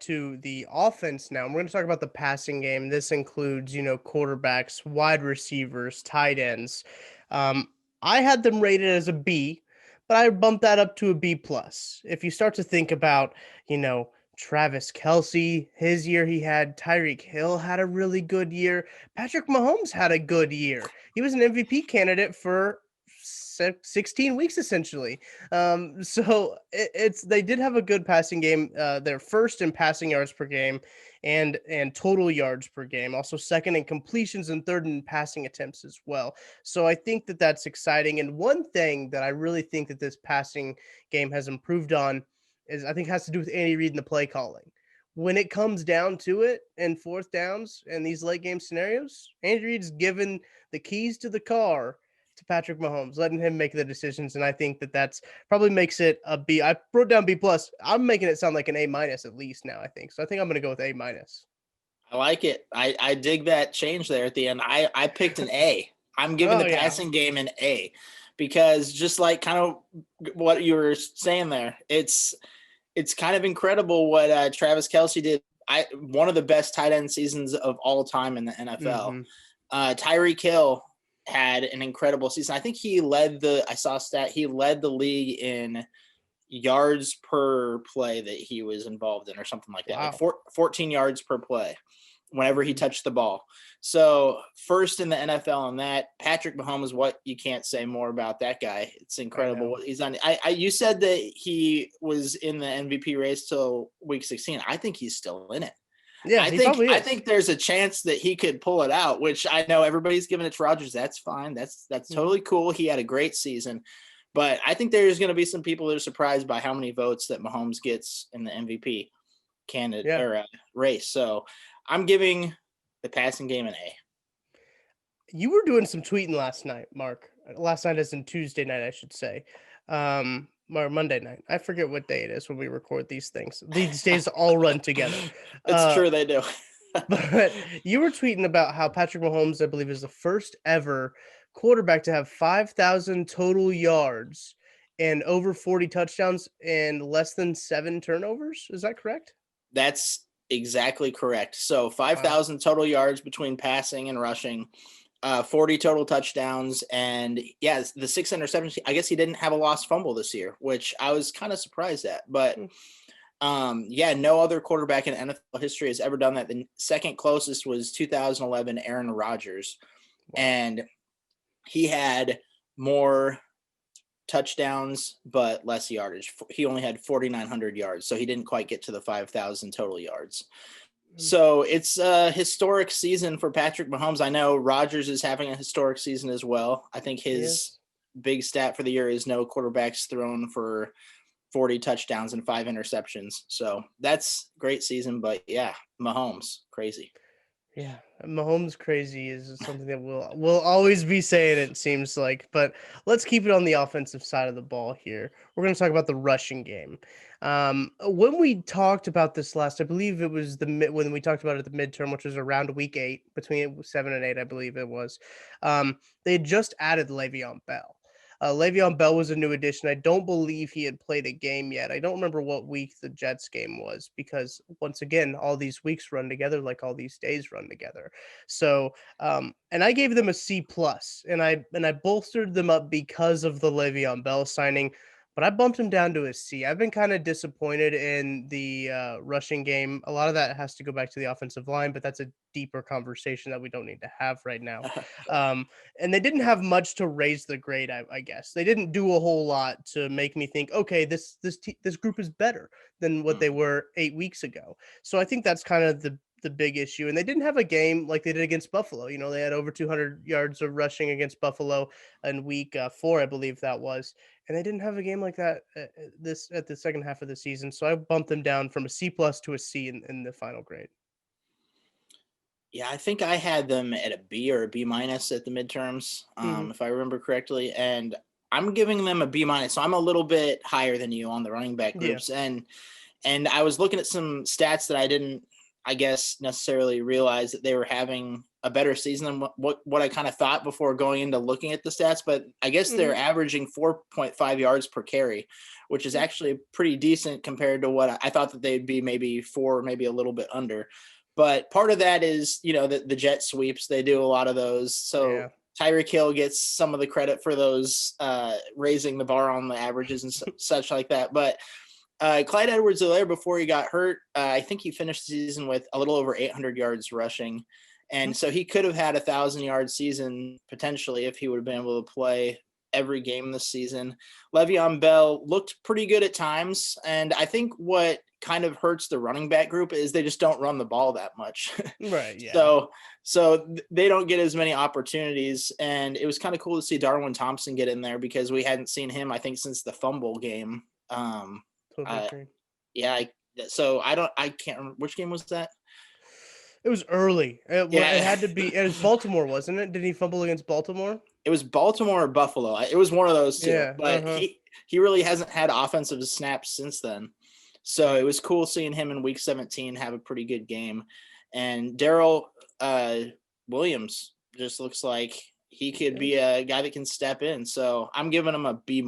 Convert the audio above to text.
to the offense now. And we're going to talk about the passing game. This includes, quarterbacks, wide receivers, tight ends. Um, I had them rated as a B, but I bumped that up to a B plus. If you start to think about, you know, Travis Kelsey, his year he had, Tyreek Hill had a really good year. Patrick Mahomes had a good year. He was an MVP candidate for 16 weeks essentially. So it's they did have a good passing game. They're first in passing yards per game and total yards per game. Also second in completions and third in passing attempts as well. So I think that that's exciting. And one thing that I really think that this passing game has improved on is I think has to do with Andy Reid and the play calling. When it comes down to it and fourth downs and these late game scenarios, Andy Reid's given the keys to the car to Patrick Mahomes, letting him make the decisions. And I think that that's probably makes it a B. I wrote down B plus. I'm making it sound like an A minus at least now. I think so. I think I'm going to go with A minus. I like it. I dig that change there at the end. I picked an A. I'm giving Oh the yeah, passing game an A because just like kind of what you were saying there, it's kind of incredible what Travis Kelsey did. One of the best tight end seasons of all time in the NFL. mm-hmm. Tyreek Hill had an incredible season. I think he led he led the league in yards per play that he was involved in or something like that. Wow. Like 14 yards per play whenever he Mm-hmm. touched the ball. So first in the NFL on that. Patrick Mahomes, what you can't say more about that guy. It's I incredible know. what he's done. You said that he was in the MVP race till week 16. I think he's still in it. Yeah, he probably I is. think there's a chance that he could pull it out, which I know everybody's giving it to Rodgers. That's fine. That's Mm-hmm. totally cool. He had a great season. But I think there's going to be some people that are surprised by how many votes that Mahomes gets in the MVP candidate Yeah. or race. So I'm giving the passing game an A. You were doing some tweeting last night, Mark. Last night as in Tuesday night, I should say. Or Monday night. I forget what day it is when we record these things. These days all run together. It's Uh, true they do. but you were tweeting about how Patrick Mahomes, I believe, is the first ever quarterback to have 5,000 total yards and over 40 touchdowns and less than 7 turnovers. Is that correct? That's exactly correct. So Wow. 5,000 total yards between passing and rushing. 40 total touchdowns, and yeah, the 6 interceptions. I guess he didn't have a lost fumble this year, which I was kind of surprised at. But Hmm. yeah, no other quarterback in NFL history has ever done that. The second closest was 2011 Aaron Rodgers, Wow. and he had more touchdowns but less yardage. He only had 4,900 yards, so he didn't quite get to the 5,000 total yards. Hmm. So it's a historic season for Patrick Mahomes. I know Rodgers is having a historic season as well. I think his Yes. big stat for the year is no quarterbacks thrown for 40 touchdowns and 5 interceptions. So that's great season. But yeah, Mahomes, crazy. Yeah, Mahomes crazy is something that we'll always be saying, it seems like. But let's keep it on the offensive side of the ball here. We're going to talk about the rushing game. When we talked about this last, I believe it was when we talked about it at the midterm, which was around week 8, between 7 and 8, I believe it was. They had just added Le'Veon Bell. Le'Veon Bell was a new addition. I don't believe he had played a game yet. I don't remember what week the Jets game was because, once again, all these weeks run together like all these days run together. So, and I gave them a C plus, and I bolstered them up because of the Le'Veon Bell signing. But I bumped him down to a C. I've been kind of disappointed in the rushing game. A lot of that has to go back to the offensive line, but that's a deeper conversation that we don't need to have right now. Um, and they didn't have much to raise the grade. I guess they didn't do a whole lot to make me think, okay, this group is better than what they were 8 weeks ago. So I think that's kind of the big issue. And they didn't have a game like they did against Buffalo. You know, they had over 200 yards of rushing against Buffalo in week 4, I believe that was. And they didn't have a game like that this at the second half of the season. So I bumped them down from a C plus to a C in the final grade. Yeah, I think I had them at a B or a B minus at the midterms, Hmm. if I remember correctly. And I'm giving them a B minus. So I'm a little bit higher than you on the running back Yeah. groups. And I was looking at some stats that I didn't, I guess, necessarily realize that they were having a better season than what I kind of thought before going into looking at the stats. But I guess they're Hmm. averaging 4.5 yards per carry, which is actually pretty decent compared to what I thought that they'd be, maybe 4, maybe a little bit under. But part of that is, the jet sweeps. They do a lot of those. So Yeah. Tyreek Hill gets some of the credit for those, raising the bar on the averages and such like that. But Clyde Edwards-Helaire, before he got hurt, I think he finished the season with a little over 800 yards rushing. And so he could have had 1,000-yard season potentially if he would have been able to play every game this season. Le'Veon Bell looked pretty good at times. And I think what kind of hurts the running back group is they just don't run the ball that much. Right. Yeah. So they don't get as many opportunities. And it was kind of cool to see Darwin Thompson get in there because we hadn't seen him, I think, since the fumble game. Totally agree. Yeah. I can't remember which game was that. It was early. It Yeah. had to be. It was Baltimore, wasn't it? Did he fumble against Baltimore? It was Baltimore or Buffalo. It was one of those two. Yeah, But he really hasn't had offensive snaps since then. So it was cool seeing him in week 17 have a pretty good game. And Darrell Williams just looks like he could be a guy that can step in. So I'm giving him a B-.